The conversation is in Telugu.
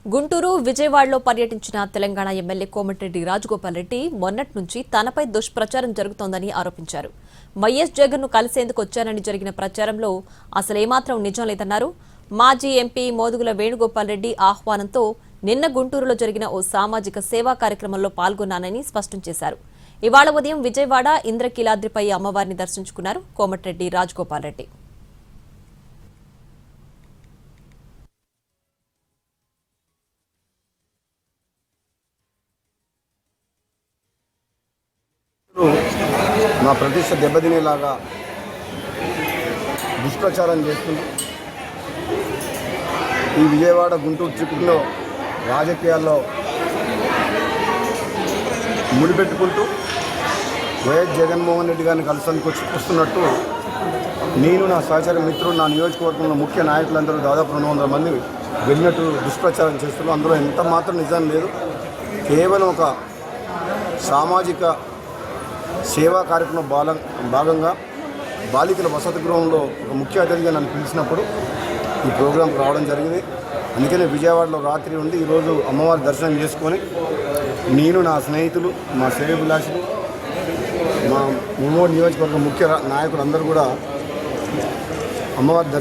గుంటూరు విజయవాడలో పర్యటించిన తెలంగాణ ఎమ్మెల్యే కోమటిరెడ్డి రాజగోపాల్ రెడ్డి మొన్నటి నుంచి తనపై దుష్ప్రచారం జరుగుతోందని ఆరోపించారు. వైఎస్ జగన్ను కలిసేందుకు వచ్చానని జరిగిన ప్రచారంలో అసలేమాత్రం నిజం లేదన్నారు. మాజీ ఎంపీ మోదుగుల వేణుగోపాల్ రెడ్డి ఆహ్వానంతో నిన్న గుంటూరులో జరిగిన ఓ సామాజిక సేవా కార్యక్రమంలో పాల్గొన్నానని స్పష్టం చేశారు. ఇవాళ ఉదయం విజయవాడ ఇంద్రకీలాద్రిపై అమ్మవారిని దర్శించుకున్నారు కోమటిరెడ్డి రాజగోపాల్ రెడ్డి. నా ప్రతిష్ట దెబ్బతినేలాగా దుష్ప్రచారం చేస్తుంది. ఈ విజయవాడ గుంటూరు ట్రిప్లో రాజకీయాల్లో ముడిపెట్టుకుంటూ వైఎస్ జగన్మోహన్ రెడ్డి గారిని కలిసేందుకు వస్తున్నట్టు నేను నా సహచర మిత్రులు నా నియోజకవర్గంలో ముఖ్య నాయకులందరూ దాదాపు 200 మంది వెళ్ళినట్టు దుష్ప్రచారం చేస్తున్నారు. అందులో ఎంత మాత్రం నిజం లేదు. కేవలం ఒక సామాజిక సేవా కార్యక్రమం భాగంగా బాలికల వసతి గృహంలో ఒక ముఖ్య అతిథిగా నన్ను పిలిచినప్పుడు ఈ ప్రోగ్రాంకి రావడం జరిగింది. అందుకనే విజయవాడలో రాత్రి ఉండి ఈరోజు అమ్మవారి దర్శనం చేసుకొని నేను నా స్నేహితులు మా శ్రేయోభిలాషులు మా ముమ్మడి నియోజకవర్గం ముఖ్య నాయకులు అందరూ కూడా అమ్మవారి